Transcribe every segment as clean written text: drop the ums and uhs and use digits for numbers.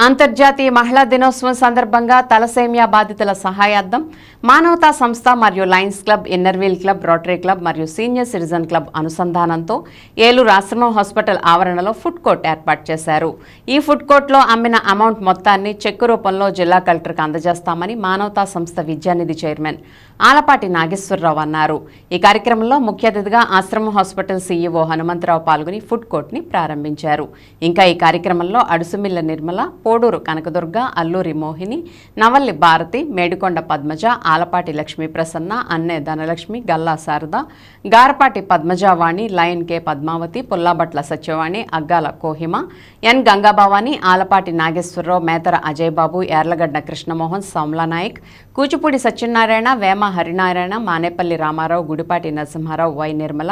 అంతర్జాతీయ మహిళా దినోత్సవం సందర్భంగా తలసేమియా బాధితుల సహాయార్థం మానవతా సంస్థ మరియు Lions club, Inner Wheel club, rotary club మరియు సీనియర్ సిటిజన్ క్లబ్ అనుసంధానంతో ఏలూరు ఆశ్రమం హాస్పిటల్ ఆవరణలో ఫుడ్ కోర్ట్ ఏర్పాటు చేశారు. ఈ ఫుడ్ కోర్టులో అమ్మిన అమౌంట్ మొత్తాన్ని చెక్కు రూపంలో జిల్లా కలెక్టర్కు అందజేస్తామని మానవతా సంస్థ విద్యానిధి చైర్మన్ ఆలపాటి నాగేశ్వరరావు అన్నారు. ఈ కార్యక్రమంలో ముఖ్య అతిథిగా ఆశ్రమం హాస్పిటల్ సీఈఓ హనుమంతరావు పాల్గొని ఫుడ్ కోర్ట్ని ప్రారంభించారు. ఇంకా ఈ కార్యక్రమంలో అడుసుమిల్ల Nirmala, Poduru Kanakadurga, Alluri Mohini, నవల్లి Bharati, Medikonda Padmaja, Alapati Lakshmi Prasanna, Anne Dhanalakshmi, Galla Sharada, Garapati Padmajavani, Lion K Padmavathi, Pullabatla Satyavani, Aggala Kohima, N Gangabhavani, Alapati Nageswararao, Methara Ajay Babu, Yarlagadda Krishnamohan, Soumla Naik, Kuchipudi Satyanarayana, Vema Harinarayana, Manepalli Ramarao, Gudipati Narasimharao, Y Nirmala,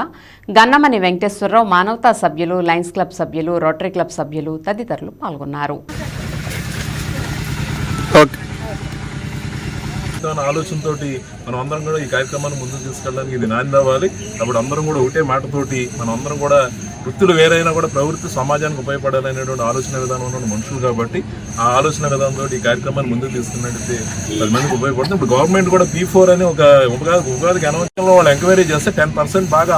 Gannamani Venkateswararao, Manavatha సభ్యులు, లయన్స్ క్లబ్ సభ్యులు, రోటరీ క్లబ్ సభ్యులు తదితరులు పాల్గొన్నారు. ఆలోచనతో మనం అందరం కూడా ఈ కార్యక్రమాన్ని ముందుకు తీసుకెళ్ళడానికి ఇది నాంది అవ్వాలి. అప్పుడు అందరం కూడా ఒకటే మాటతోటి మనం అందరం కూడా వృత్తులు వేరైనా కూడా ప్రవృత్తి సమాజానికి ఉపయోగపడాలనేటువంటి ఆలోచన విధానం ఉన్న మనుషులు కాబట్టి ఆ ఆలోచన విధానంతో ఈ కార్యక్రమాన్ని ముందుకు తీసుకున్నట్టయితే 10 మందికి ఉపయోగపడుతుంది. ఇప్పుడు గవర్నమెంట్ కూడా P4 అని ఒక ఉగాదికి అనవసరంలో వాళ్ళు ఎంక్వైరీ చేస్తే 10% బాగా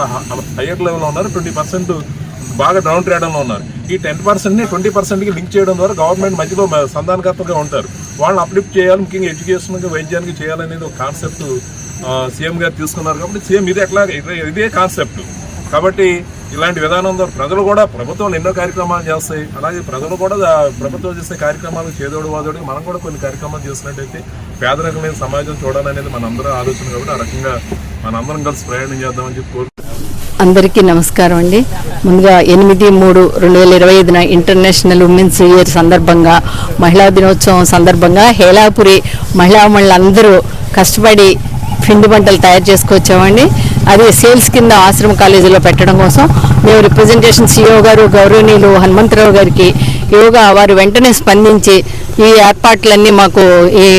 హయ్యర్ లెవెల్లో ఉన్నారు, 20% బాగా డౌన్ ట్రేడంలో ఉన్నారు. ఈ 10%ని 20%కి లింక్ చేయడం ద్వారా గవర్నమెంట్ మధ్యలో సంధానకర్తగా ఉంటారు. వాళ్ళని అప్లిఫ్ట్ చేయాలి, ముఖ్యంగా ఎడ్యుకేషన్కి, వైద్యానికి చేయాలనేది ఒక కాన్సెప్ట్ సీఎం గారు తీసుకున్నారు. కాబట్టి సీఎం ఇదే కాన్సెప్ట్. కాబట్టి ఇలాంటి విధానం ద్వారా ప్రజలు కూడా ప్రభుత్వం ఎన్నో కార్యక్రమాలు చేస్తాయి. అలాగే ప్రజలు కూడా ప్రభుత్వం చేసే కార్యక్రమాలు చేదోడు వాదోడికి మనం కూడా కొన్ని కార్యక్రమాలు చేసినట్టయితే పేదరికమైన సమాజం చూడాలనేది మనందరూ ఆలోచన. కాబట్టి ఆ రకంగా మనందరం కలిసి ప్రయాణం చేద్దామని చెప్పి అందరికీ నమస్కారం అండి. ముందుగా 8/3/2025 ఇంటర్నేషనల్ ఉమెన్స్ ఇయర్ సందర్భంగా, మహిళా దినోత్సవం సందర్భంగా హేలాపురి మహిళలందరూ కష్టపడి పిండి వంటలు తయారు చేసుకొచ్చామండి. అది సేల్స్ కింద ఆశ్రమ కాలేజీలో పెట్టడం కోసం మేము రిప్రజెంటేషన్ సిఇఓ గారు గౌరవనీయులు హనుమంతరావు గారికి యోగా వారు వెంటనే స్పందించి ఈ ఏర్పాట్లన్నీ మాకు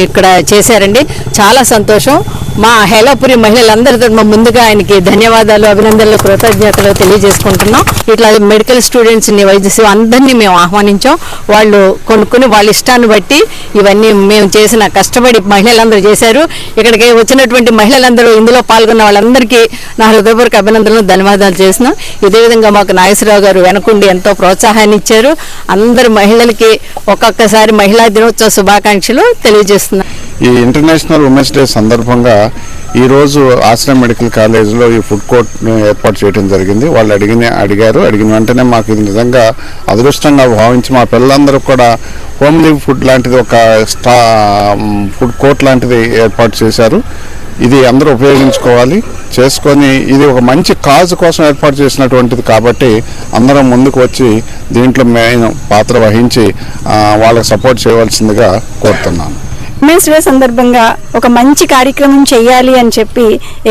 ఇక్కడ చేశారండి. చాలా సంతోషం. మా హేలాపురి మహిళలందరితో ముందుగా ఆయనకి ధన్యవాదాలు, అభినందనలు, కృతజ్ఞతలు తెలియజేసుకుంటున్నాం. ఇట్లా మెడికల్ స్టూడెంట్స్ని, వైద్య అందరినీ మేము ఆహ్వానించాం. వాళ్ళు కొనుక్కుని వాళ్ళ ఇష్టాన్ని బట్టి ఇవన్నీ మేము చేసిన కష్టపడి మహిళలందరూ చేశారు. ఇక్కడికి వచ్చినటువంటి మహిళలందరూ, ఇందులో పాల్గొన్న వాళ్ళందరికీ నా హృదయపూర్వక అభినందనలు, ధన్యవాదాలు చేస్తున్నాం. ఇదే విధంగా మాకు నాగేశ్వరరావు గారు వెనకుండి ఎంతో ప్రోత్సాహాన్ని ఇచ్చారు. అందరు మహిళలకి ఒక్కొక్కసారి మహిళా దినోత్సవ శుభాకాంక్షలు తెలియజేస్తున్నాం. ఈ ఇంటర్నేషనల్ ఉమెన్స్ డే సందర్భంగా ఈరోజు ఆశ్రమ మెడికల్ కాలేజీలో ఈ ఫుడ్ కోర్ట్ను ఏర్పాటు చేయడం జరిగింది. వాళ్ళు అడిగిన వెంటనే మాకు ఇది నిజంగా అదృష్టంగా భావించి మా పిల్లలందరూ కూడా హోమ్లీ ఫుడ్ లాంటిది ఒక ఫుడ్ కోర్ట్ లాంటిది ఏర్పాటు చేశారు. ఇది అందరూ ఉపయోగించుకోవాలి, చేసుకొని ఇది ఒక మంచి కాజ్ కోసం ఏర్పాటు చేసినటువంటిది కాబట్టి అందరం ముందుకు వచ్చి దీంట్లో మెయిన్ పాత్ర వహించి వాళ్ళకి సపోర్ట్ చేయవలసిందిగా కోరుతున్నాను. ఉమెన్స్ డే సందర్భంగా ఒక మంచి కార్యక్రమం చేయాలి అని చెప్పి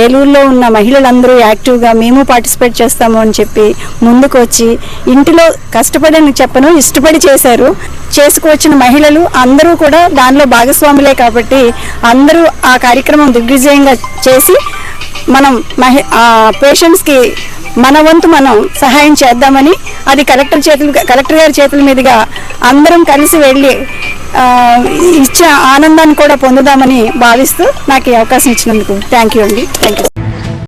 ఏలూరులో ఉన్న మహిళలందరూ యాక్టివ్గా మేము పార్టిసిపేట్ చేస్తాము అని చెప్పి ముందుకు వచ్చి ఇంటిలో కష్టపడని చెప్పను ఇష్టపడి చేశారు. చేసుకువచ్చిన మహిళలు అందరూ కూడా దానిలో భాగస్వాములే కాబట్టి అందరూ ఆ కార్యక్రమం దిగ్విజయంగా చేసి మనం పేషెంట్స్కి మన వంతు మనం సహాయం చేద్దామని, అది కలెక్టర్ గారి చేతుల మీదుగా అందరం కలిసి వెళ్ళి ఇచ్చే ఆనందాన్ని కూడా పొందుదామని భావిస్తూ నాకు ఈ అవకాశం ఇచ్చినందుకు థ్యాంక్ యూ అండి. Thank you.